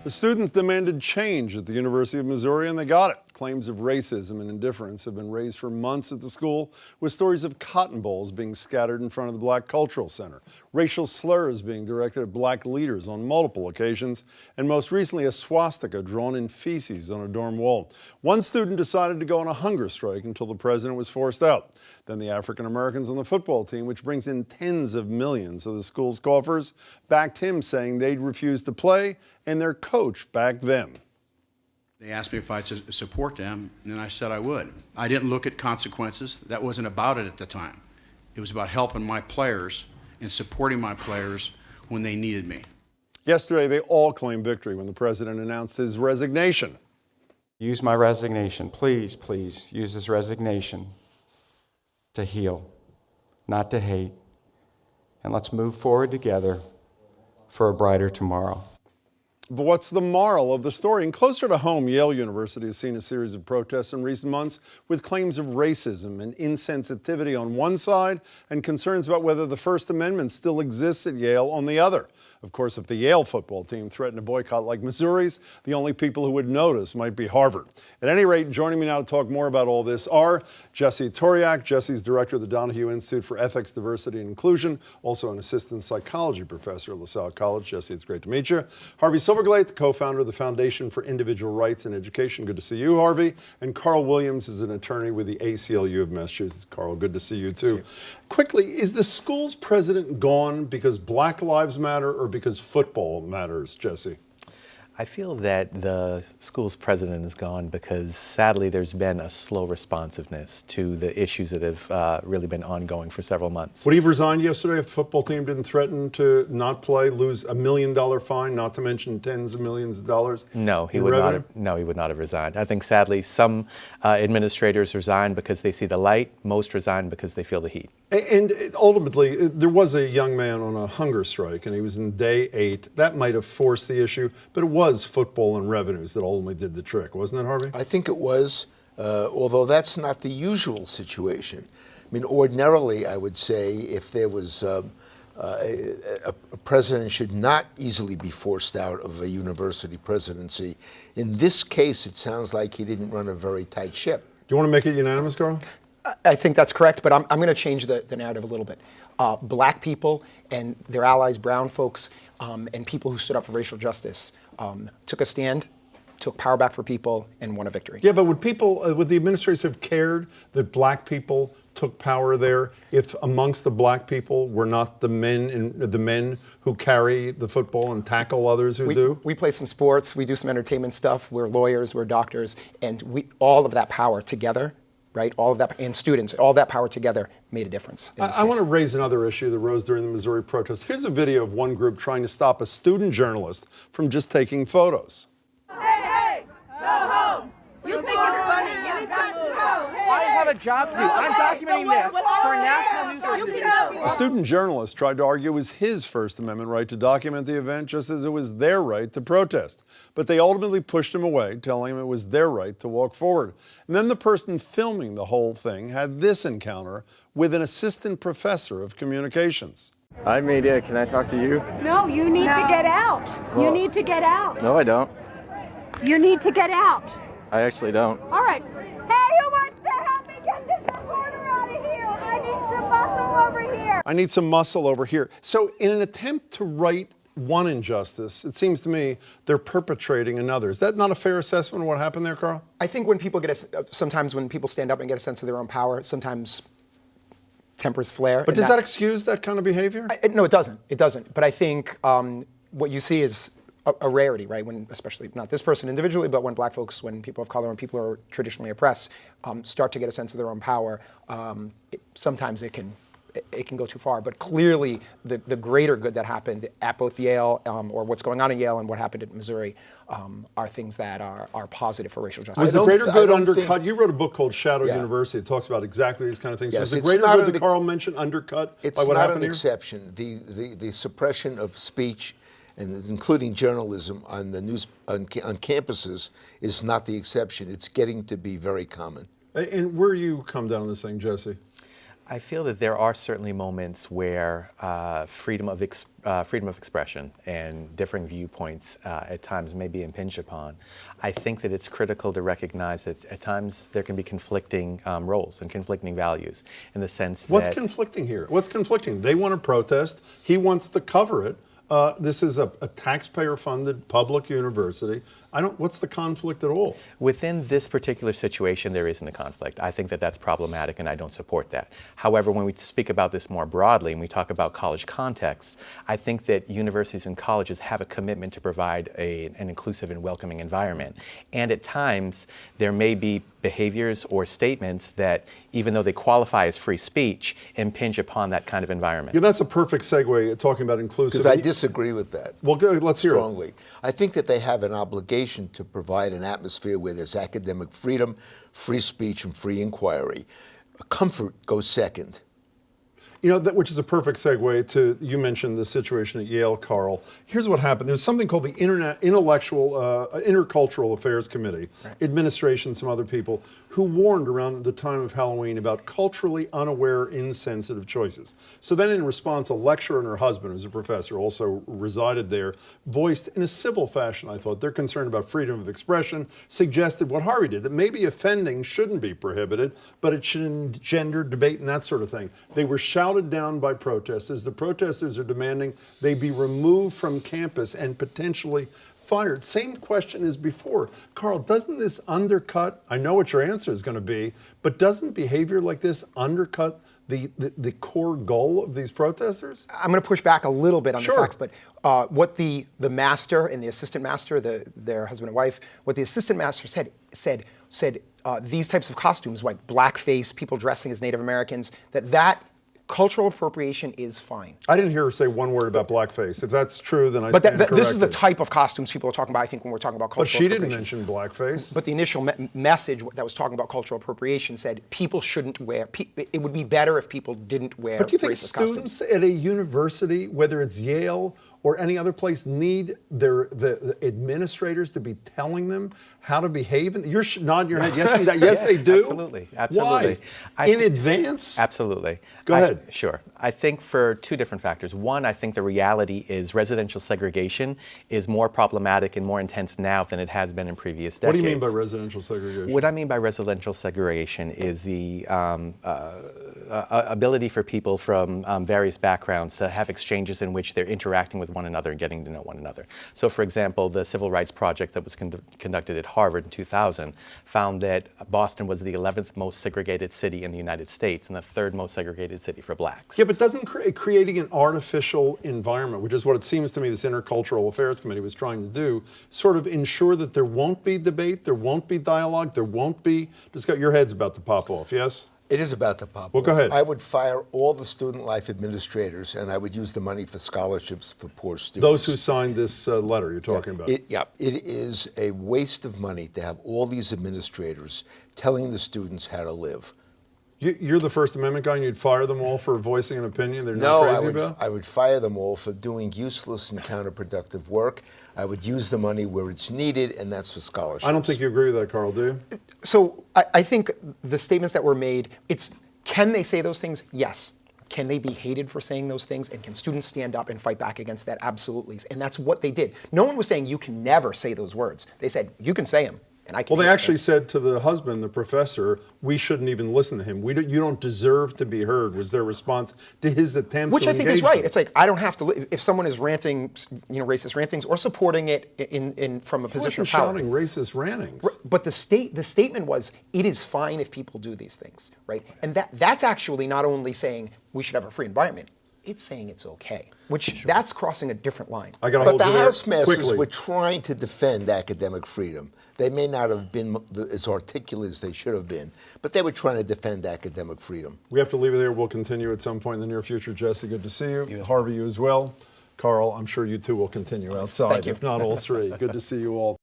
The students demanded change at the University of Missouri, and they got it. Claims of racism and indifference have been raised for months at the school, with stories of cotton balls being scattered in front of the Black Cultural Center, racial slurs being directed at black leaders on multiple occasions, and most recently a swastika drawn in feces on a dorm wall. One student decided to go on a hunger strike until the president was forced out. Then the African Americans on the football team, which brings in tens of millions of the school's coffers, backed him, saying they'd refuse to play, and their coach backed them. They asked me if I'd support them, and I said I would. I didn't look at consequences. That wasn't about it at the time. It was about helping my players and supporting my players when they needed me. Yesterday, they all claimed victory when the president announced his resignation. Use my resignation. Please, please use this resignation to heal, not to hate. And let's move forward together for a brighter tomorrow. But what's the moral of the story? And closer to home, Yale University has seen a series of protests in recent months with claims of racism and insensitivity on one side and concerns about whether the First Amendment still exists at Yale on the other. Of course, if the Yale football team threatened a boycott like Missouri's, the only people who would notice might be Harvard. At any rate, joining me now to talk more about all this are Jesse Toriak. Jesse's director of the Donahue Institute for Ethics, Diversity, and Inclusion, also an assistant psychology professor at LaSalle College. Jesse, it's great to meet you. Harvey Silverglate, the co-founder of the Foundation for Individual Rights in Education. Good to see you, Harvey. And Carl Williams is an attorney with the ACLU of Massachusetts. Carl, good to see you, too. Quickly, is the school's president gone because Black Lives Matter or because football matters, Jesse? I feel that the school's president is gone because, sadly, there's been a slow responsiveness to the issues that have really been ongoing for several months. Would he have resigned yesterday if the football team didn't threaten to not play, lose $1 million fine, not to mention tens of millions of dollars? No, he would not. No, he would not have resigned. I think, sadly, some administrators resign because they see the light. Most resign because they feel the heat. And ultimately, there was a young man on a hunger strike, and he was in day 8. That might have forced the issue, but it was football and revenues that ultimately did the trick, wasn't it, Harvey? I think it was, although that's not the usual situation. I mean, ordinarily, I would say if there was a president should not easily be forced out of a university presidency. In this case, it sounds like he didn't run a very tight ship. Do you want to make it unanimous, Carl? I think that's correct, but I'm going to change the narrative a little bit. Black people and their allies, brown folks, and people who stood up for racial justice took a stand, took power back for people, and won a victory. Yeah, but would the administrators have cared that black people took power there if amongst the black people were not the men who carry the football and tackle others who do? We play some sports, we do some entertainment stuff, we're lawyers, we're doctors, and all of that power together, right? All of that, and students, all that power together made a difference. I want to raise another issue that rose during the Missouri protest. Here's a video of one group trying to stop a student journalist from just taking photos. Hey, go home! You think it's funny? You need to move. I have a job to do. I'm documenting this for a national news organization. A student journalist tried to argue it was his First Amendment right to document the event, just as it was their right to protest. But they ultimately pushed him away, telling him it was their right to walk forward. And then the person filming the whole thing had this encounter with an assistant professor of communications. Hi, media. Can I talk to you? No, you need to get out. Well, you need to get out. No, I don't. You need to get out. I actually don't. All right. Hey, who wants to help me get this reporter out of here? I need some muscle over here. I need some muscle over here. So in an attempt to right one injustice, it seems to me they're perpetrating another. Is that not a fair assessment of what happened there, Carl? I think when people sometimes when people stand up and get a sense of their own power, sometimes tempers flare. But does that excuse that kind of behavior? No, it doesn't. It doesn't. But I think what you see is a rarity, right? When, especially not this person individually, but when black folks, when people of color and people who are traditionally oppressed start to get a sense of their own power, sometimes it can go too far. But clearly, the greater good that happened at both Yale, or what's going on at Yale and what happened at Missouri, are things that are positive for racial justice. Was the greater good undercut? You wrote a book called Shadow University. It talks about exactly these kind of things. Yes, was the greater good that Carl mentioned undercut by what happened here? It's not an exception. The suppression of speech, and including journalism on the news on campuses, is not the exception. It's getting to be very common. And where do you come down on this thing, Jesse? I feel that there are certainly moments where freedom of expression and differing viewpoints at times may be impinged upon. I think that it's critical to recognize that at times there can be conflicting roles and conflicting values in the sense What's that... conflicting here? What's conflicting? They want to protest. He wants to cover it. This is a taxpayer-funded public university. What's the conflict at all? Within this particular situation, there isn't a conflict. I think that that's problematic, and I don't support that. However, when we speak about this more broadly and we talk about college contexts, I think that universities and colleges have a commitment to provide an inclusive and welcoming environment. And at times, there may be behaviors or statements that, even though they qualify as free speech, impinge upon that kind of environment. Yeah, that's a perfect segue talking about inclusivity. Because I disagree with that. Well, good, let's hear it. Strongly. I think that they have an obligation to provide an atmosphere where there's academic freedom, free speech, and free inquiry. Comfort goes second. You know, which is a perfect segue to, you mentioned the situation at Yale, Carl. Here's what happened. There's something called the Intercultural Affairs Committee, administration, some other people, who warned around the time of Halloween about culturally unaware, insensitive choices. So then in response, a lecturer and her husband, who's a professor, also resided there, voiced in a civil fashion, I thought, their concern about freedom of expression, suggested what Harvey did, that maybe offending shouldn't be prohibited, but it should engender debate and that sort of thing. They were shouted down by protesters. The protesters are demanding they be removed from campus and potentially fired. Same question as before. Carl, doesn't this undercut, I know what your answer is going to be, but doesn't behavior like this undercut the core goal of these protesters? I'm going to push back a little bit on Sure. the facts, but what the master and the assistant master, their husband and wife, what the assistant master said these types of costumes, like blackface, people dressing as Native Americans, that cultural appropriation is fine. I didn't hear her say one word about blackface. If that's true, then I But stand corrected. this is the type of costumes people are talking about, I think, when we're talking about cultural But she didn't appropriation. mention blackface. But the initial message that was talking about cultural appropriation said people shouldn't wear, it would be better if people didn't wear But do you think racist costumes. students at a university, whether it's Yale or any other place, need the administrators to be telling them how to behave? And you're nodding your head. Yes, yes, they do. Absolutely, absolutely. Why? In advance? Absolutely. Go ahead. Sure. I think for two different factors. One, I think the reality is residential segregation is more problematic and more intense now than it has been in previous decades. What do you mean by residential segregation? What I mean by residential segregation is the ability for people from various backgrounds to have exchanges in which they're interacting with one another and getting to know one another. So, for example, the Civil Rights Project that was conducted at Harvard in 2000 found that Boston was the 11th most segregated city in the United States and the 3rd most segregated city for blacks. Yeah, but doesn't creating an artificial environment, which is what it seems to me this Intercultural Affairs Committee was trying to do, sort of ensure that there won't be debate, there won't be dialogue, there won't be discussion? Your head's about to pop off, yes? It is about the pop. Well, go ahead. I would fire all the student life administrators, and I would use the money for scholarships for poor students. Those who signed this letter you're talking about. It is a waste of money to have all these administrators telling the students how to live. You're the First Amendment guy, and you'd fire them all for voicing an opinion they're not crazy about? I would fire them all for doing useless and counterproductive work. I would use the money where it's needed, and that's for scholarships. I don't think you agree with that, Carl, do you? So I think the statements that were made, can they say those things? Yes. Can they be hated for saying those things? And can students stand up and fight back against that? Absolutely. And that's what they did. No one was saying you can never say those words. They said, you can say them. And I can Well, they hate actually them. said to the husband, the professor, we shouldn't even listen to him. You don't deserve to be heard, was their response to his attempt Which to I think engage is right. them. It's like, I don't have to, if someone is ranting, racist rantings or supporting it from a He position wasn't of power. shouting racist rantings. But the statement was, it is fine if people do these things, right? And that's actually not only saying we should have a free environment, it's saying it's okay, which that's crossing a different line. I got to But hold the you there House Masters quickly. were trying to defend academic freedom. They may not have been as articulate as they should have been, but they were trying to defend academic freedom. We have to leave it there. We'll continue at some point in the near future. Jesse, good to see you. Harvey, you as well. Carl, I'm sure you two will continue outside, Thank you. if not all three. Good to see you all.